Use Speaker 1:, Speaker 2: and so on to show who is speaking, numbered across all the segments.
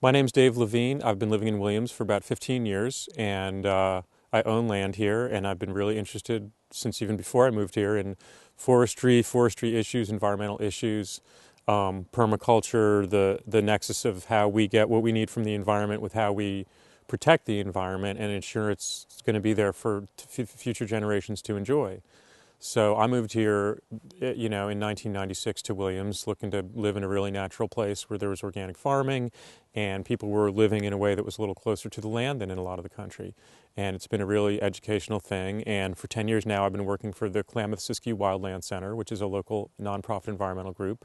Speaker 1: My name's Dave Levine. I've been living in Williams for about 15 years, and I own land here, and I've been really interested since even before I moved here in forestry issues, environmental issues, permaculture, the nexus of how we get what we need from the environment with how we protect the environment and ensure it's going to be there for future generations to enjoy. So I moved here, in 1996 to Williams, looking to live in a really natural place where there was organic farming and people were living in a way that was a little closer to the land than in a lot of the country. And it's been a really educational thing. And for 10 years now, I've been working for the Klamath Siskiyou Wildlands Center, which is a local nonprofit environmental group.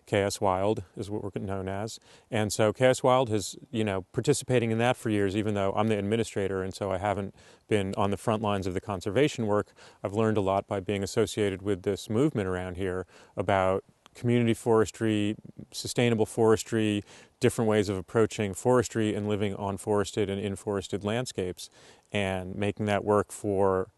Speaker 1: KS Wild is what we're known as. And so KS Wild has, participating in that for years, even though I'm the administrator and so I haven't been on the front lines of the conservation work. I've learned a lot by being associated with this movement around here about community forestry, sustainable forestry, different ways of approaching forestry and living on forested and in forested landscapes, and making that work for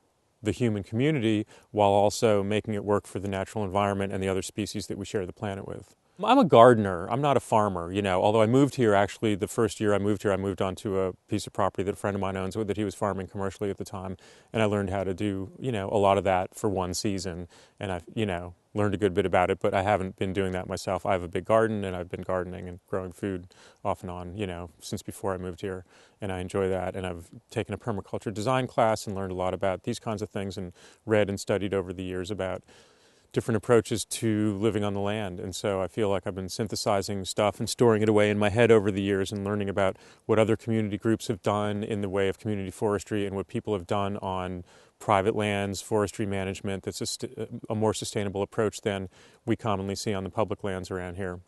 Speaker 1: the human community while also making it work for the natural environment and the other species that we share the planet with. I'm a gardener. I'm not a farmer, although I moved here actually the first year I moved here, I moved onto a piece of property that a friend of mine owns that he was farming commercially at the time. And I learned how to do, a lot of that for one season. And I've, learned a good bit about it, but I haven't been doing that myself. I have a big garden and I've been gardening and growing food off and on, since before I moved here. And I enjoy that. And I've taken a permaculture design class and learned a lot about these kinds of things and read and studied over the years about different approaches to living on the land. And so I feel like I've been synthesizing stuff and storing it away in my head over the years and learning about what other community groups have done in the way of community forestry and what people have done on private lands, forestry management that's a more sustainable approach than we commonly see on the public lands around here.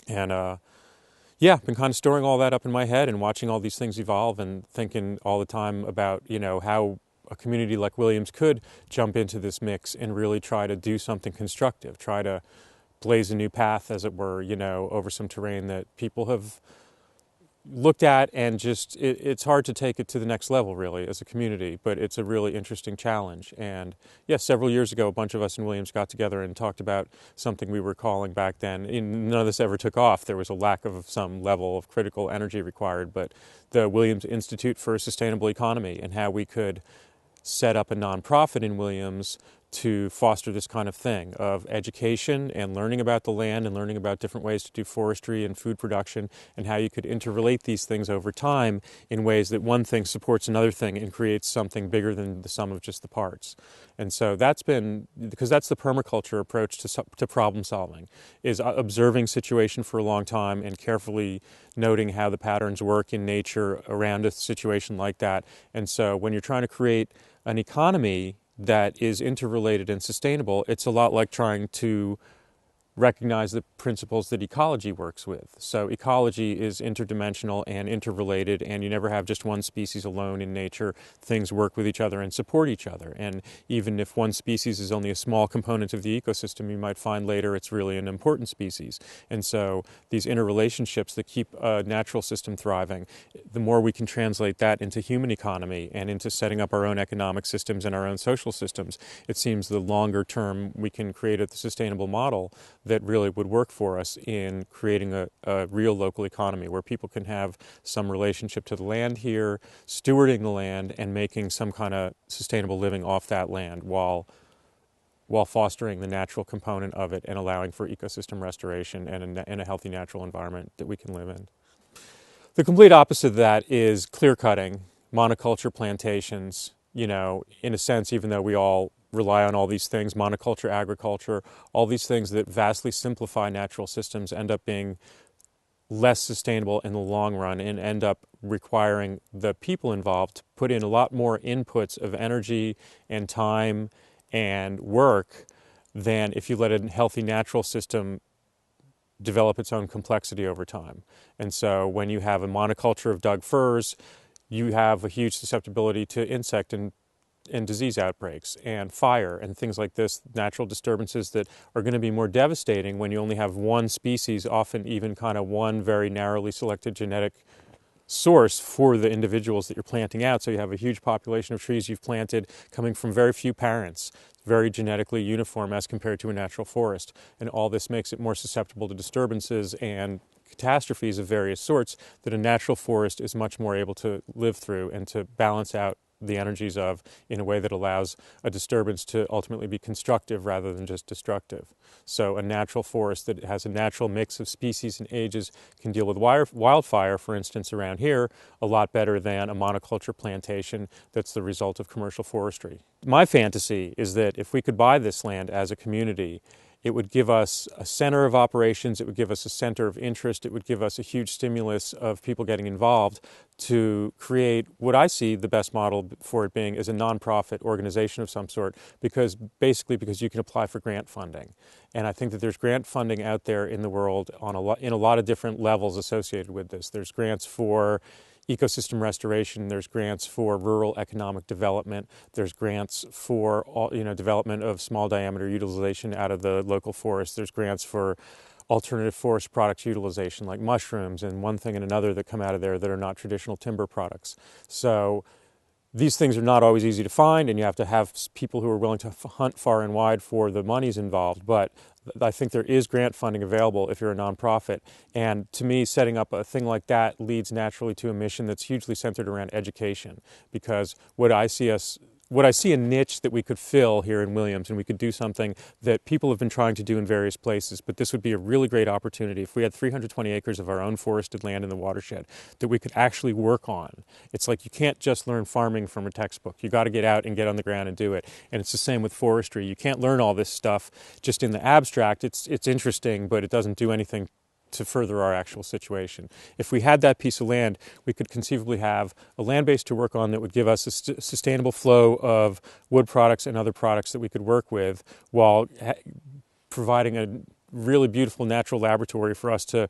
Speaker 1: And been kind of storing all that up in my head and watching all these things evolve and thinking all the time about, how a community like Williams could jump into this mix and really try to do something constructive, try to blaze a new path, as it were, over some terrain that people have looked at and just, it's hard to take it to the next level, really, as a community, but it's a really interesting challenge. And yes, several years ago, a bunch of us in Williams got together and talked about something we were calling back then, and none of this ever took off. There was a lack of some level of critical energy required, but the Williams Institute for a Sustainable Economy and how we could set up a nonprofit in Williams to foster this kind of thing of education and learning about the land and learning about different ways to do forestry and food production and how you could interrelate these things over time in ways that one thing supports another thing and creates something bigger than the sum of just the parts. And so that's been, because that's the permaculture approach to problem solving, is observing situation for a long time and carefully noting how the patterns work in nature around a situation like that. And so when you're trying to create an economy that is interrelated and sustainable, it's a lot like trying to recognize the principles that ecology works with. So ecology is interdimensional and interrelated, and you never have just one species alone in nature. Things work with each other and support each other. And even if one species is only a small component of the ecosystem, you might find later it's really an important species. And so these interrelationships that keep a natural system thriving, the more we can translate that into human economy and into setting up our own economic systems and our own social systems, it seems the longer term we can create a sustainable model that really would work for us in creating a real local economy where people can have some relationship to the land here, stewarding the land, and making some kind of sustainable living off that land while fostering the natural component of it and allowing for ecosystem restoration and a healthy natural environment that we can live in. The complete opposite of that is clear cutting, monoculture plantations, in a sense, even though we all rely on all these things, monoculture, agriculture, all these things that vastly simplify natural systems end up being less sustainable in the long run and end up requiring the people involved to put in a lot more inputs of energy and time and work than if you let a healthy natural system develop its own complexity over time. And so when you have a monoculture of Doug firs, you have a huge susceptibility to insect and disease outbreaks and fire and things like this, natural disturbances that are going to be more devastating when you only have one species, often even kind of one very narrowly selected genetic source for the individuals that you're planting out. So you have a huge population of trees you've planted coming from very few parents, very genetically uniform as compared to a natural forest. And all this makes it more susceptible to disturbances and catastrophes of various sorts that a natural forest is much more able to live through and to balance out the energies of in a way that allows a disturbance to ultimately be constructive rather than just destructive. So a natural forest that has a natural mix of species and ages can deal with wildfire, for instance, around here, a lot better than a monoculture plantation that's the result of commercial forestry. My fantasy is that if we could buy this land as a community, it would give us a center of operations, it would give us a center of interest, it would give us a huge stimulus of people getting involved to create what I see the best model for it being is a nonprofit organization of some sort, because you can apply for grant funding. And I think that there's grant funding out there in the world in a lot of different levels associated with this. There's grants for ecosystem restoration, there's grants for rural economic development, there's grants for development of small diameter utilization out of the local forest, there's grants for alternative forest products utilization like mushrooms and one thing and another that come out of there that are not traditional timber products. So these things are not always easy to find, and you have to have people who are willing to hunt far and wide for the monies involved, but I think there is grant funding available if you're a nonprofit. And to me, setting up a thing like that leads naturally to a mission that's hugely centered around education, because what I see a niche that we could fill here in Williams, and we could do something that people have been trying to do in various places, but this would be a really great opportunity if we had 320 acres of our own forested land in the watershed that we could actually work on. It's like you can't just learn farming from a textbook. You got to get out and get on the ground and do it. And it's the same with forestry. You can't learn all this stuff just in the abstract. It's interesting, but it doesn't do anything to further our actual situation. If we had that piece of land, we could conceivably have a land base to work on that would give us a sustainable flow of wood products and other products that we could work with while providing a really beautiful natural laboratory for us to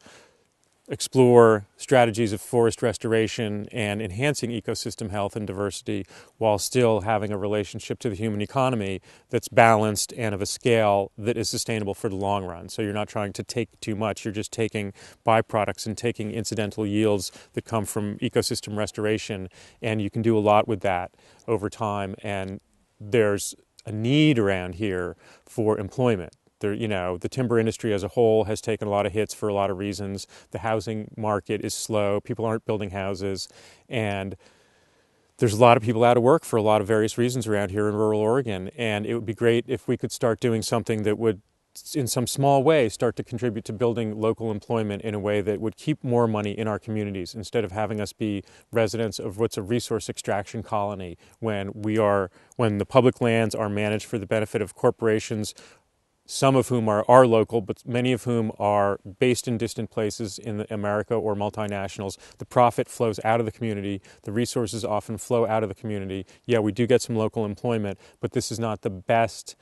Speaker 1: explore strategies of forest restoration and enhancing ecosystem health and diversity while still having a relationship to the human economy that's balanced and of a scale that is sustainable for the long run. So you're not trying to take too much, you're just taking byproducts and taking incidental yields that come from ecosystem restoration, and you can do a lot with that over time. And there's a need around here for employment. The timber industry as a whole has taken a lot of hits for a lot of reasons. The housing market is slow. People aren't building houses. And there's a lot of people out of work for a lot of various reasons around here in rural Oregon. And it would be great if we could start doing something that would, in some small way, start to contribute to building local employment in a way that would keep more money in our communities instead of having us be residents of what's a resource extraction colony when the public lands are managed for the benefit of corporations, some of whom are local, but many of whom are based in distant places in America or multinationals. The profit flows out of the community. The resources often flow out of the community. Yeah, we do get some local employment, but this is not the best,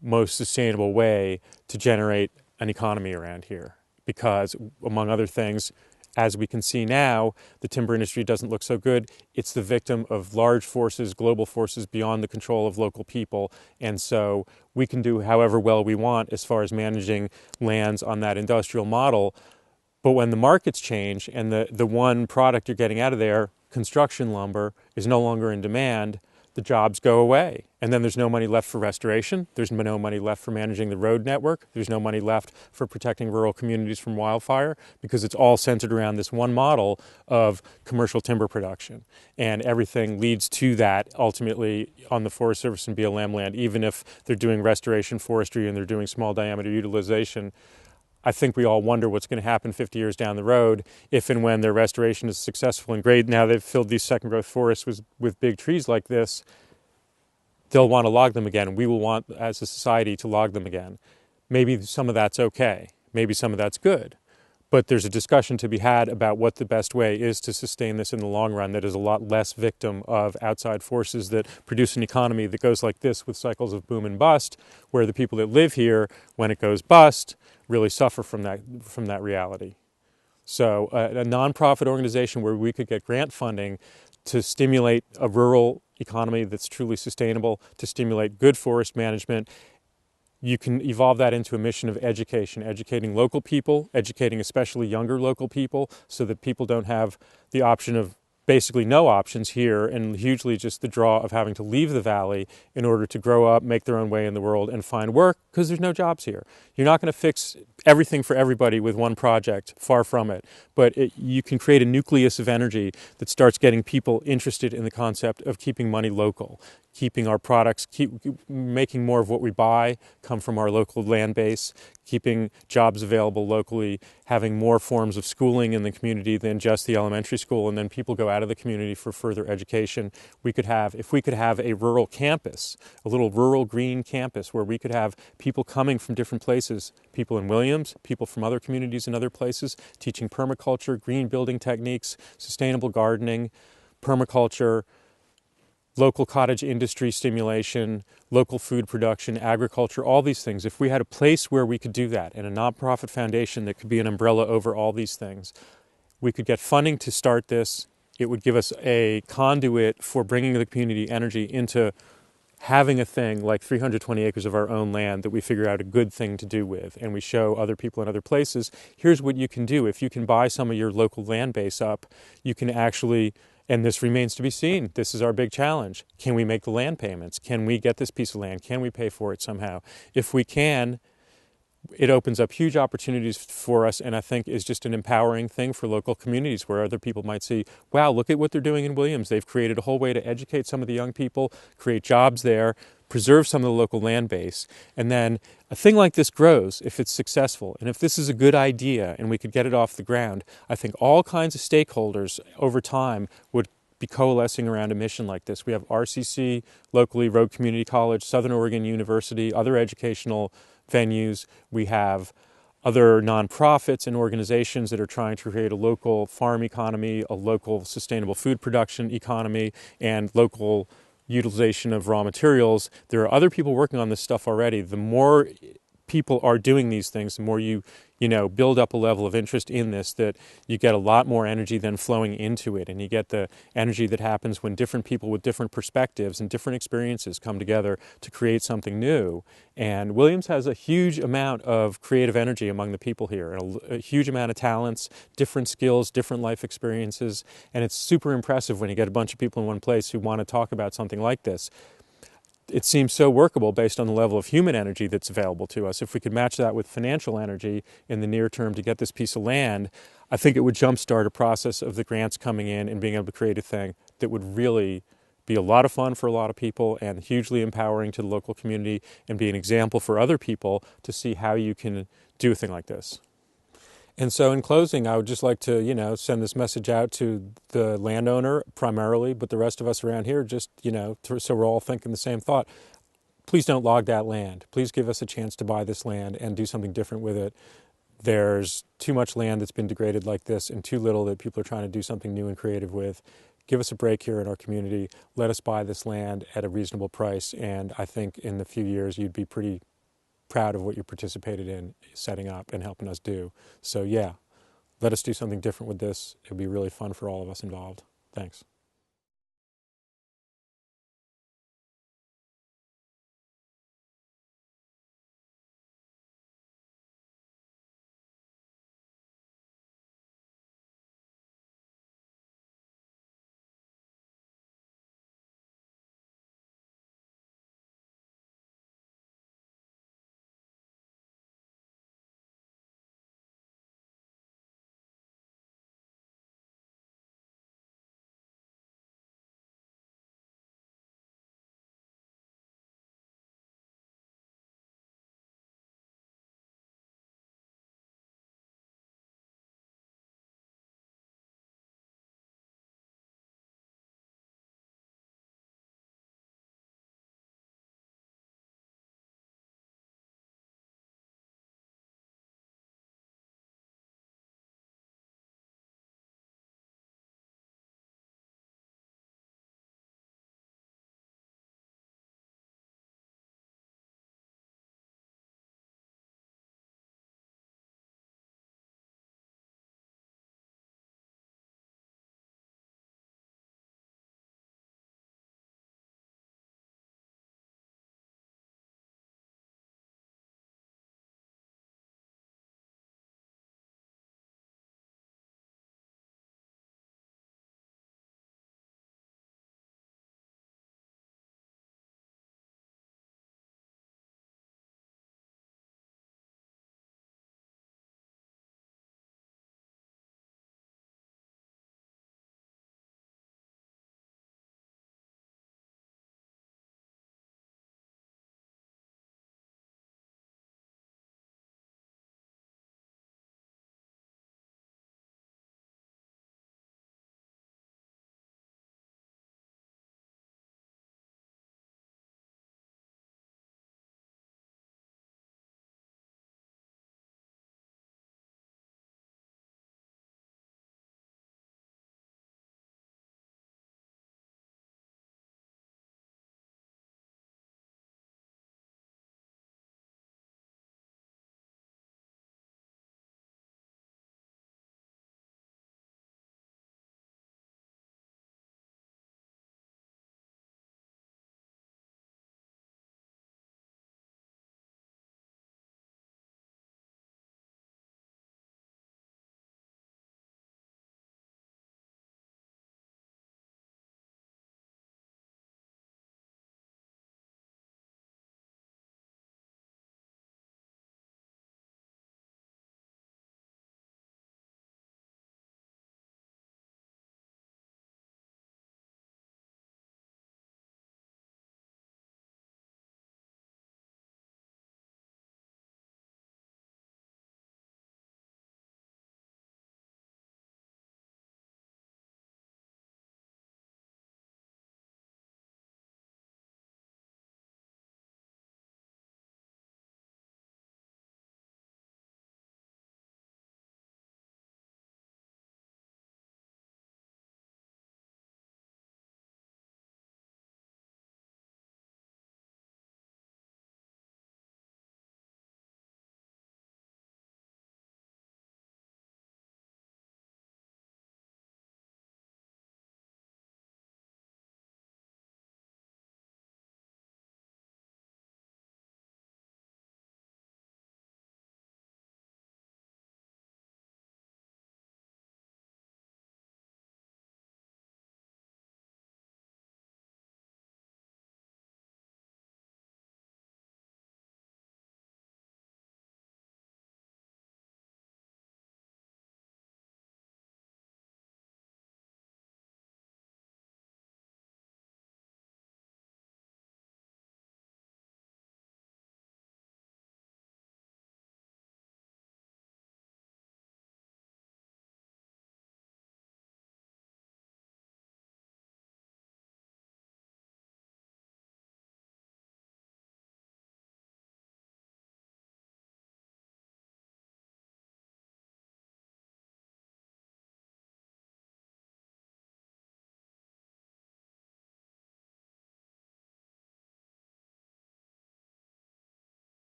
Speaker 1: most sustainable way to generate an economy around here because, among other things, as we can see now, the timber industry doesn't look so good. It's the victim of large forces, global forces beyond the control of local people. And so we can do however well we want as far as managing lands on that industrial model. But when the markets change and the one product you're getting out of there, construction lumber, is no longer in demand, the jobs go away. And then there's no money left for restoration. There's no money left for managing the road network. There's no money left for protecting rural communities from wildfire because it's all centered around this one model of commercial timber production. And everything leads to that ultimately on the Forest Service and BLM land, even if they're doing restoration forestry and they're doing small diameter utilization. I think we all wonder what's going to happen 50 years down the road if and when their restoration is successful and great. Now they've filled these second growth forests with big trees like this, they'll want to log them again. We will want, as a society, to log them again. Maybe some of that's okay. Maybe some of that's good. But there's a discussion to be had about what the best way is to sustain this in the long run that is a lot less victim of outside forces that produce an economy that goes like this with cycles of boom and bust, where the people that live here, when it goes bust, really suffer from that reality. So a nonprofit organization where we could get grant funding to stimulate a rural economy that's truly sustainable, to stimulate good forest management. You can evolve that into a mission of education, educating local people, educating especially younger local people so that people don't have the option of basically no options here, and hugely just the draw of having to leave the valley in order to grow up, make their own way in the world, and find work, because there's no jobs here. You're not going to fix everything for everybody with one project, far from it, but you can create a nucleus of energy that starts getting people interested in the concept of keeping money local, keeping our products, making more of what we buy come from our local land base, keeping jobs available locally, having more forms of schooling in the community than just the elementary school, and then people go out of the community for further education. If we could have a rural campus, a little rural green campus where we could have people coming from different places, people in Williams, people from other communities in other places, teaching permaculture, green building techniques, sustainable gardening, permaculture, local cottage industry stimulation, local food production, agriculture, all these things. If we had a place where we could do that, and a nonprofit foundation that could be an umbrella over all these things, we could get funding to start this. It would give us a conduit for bringing the community energy into having a thing like 320 acres of our own land that we figure out a good thing to do with, and we show other people in other places, here's what you can do. If you can buy some of your local land base up, you can actually, and this remains to be seen, this is our big challenge. Can we make the land payments? Can we get this piece of land? Can we pay for it somehow? If we can, it opens up huge opportunities for us, and I think is just an empowering thing for local communities where other people might see, wow, look at what they're doing in Williams. They've created a whole way to educate some of the young people, create jobs there, preserve some of the local land base. And then a thing like this grows if it's successful. And if this is a good idea and we could get it off the ground, I think all kinds of stakeholders over time would be coalescing around a mission like this. We have RCC locally, Rogue Community College, Southern Oregon University, other educational venues. We have other nonprofits and organizations that are trying to create a local farm economy, a local sustainable food production economy, and local utilization of raw materials. There are other people working on this stuff already. The more people are doing these things, the more you build up a level of interest in this, that you get a lot more energy then flowing into it, and you get the energy that happens when different people with different perspectives and different experiences come together to create something new. And Williams has a huge amount of creative energy among the people here, and a huge amount of talents, different skills, different life experiences, and it's super impressive when you get a bunch of people in one place who want to talk about something like this. It seems so workable based on the level of human energy that's available to us. If we could match that with financial energy in the near term to get this piece of land, I think it would jumpstart a process of the grants coming in and being able to create a thing that would really be a lot of fun for a lot of people and hugely empowering to the local community, and be an example for other people to see how you can do a thing like this. And so in closing, I would just like to, send this message out to the landowner primarily, but the rest of us around here, just, so we're all thinking the same thought. Please don't log that land. Please give us a chance to buy this land and do something different with it. There's too much land that's been degraded like this, and too little that people are trying to do something new and creative with. Give us a break here in our community. Let us buy this land at a reasonable price, and I think in a few years you'd be pretty proud of what you participated in setting up and helping us do. So yeah, let us do something different with this. It would be really fun for all of us involved. Thanks.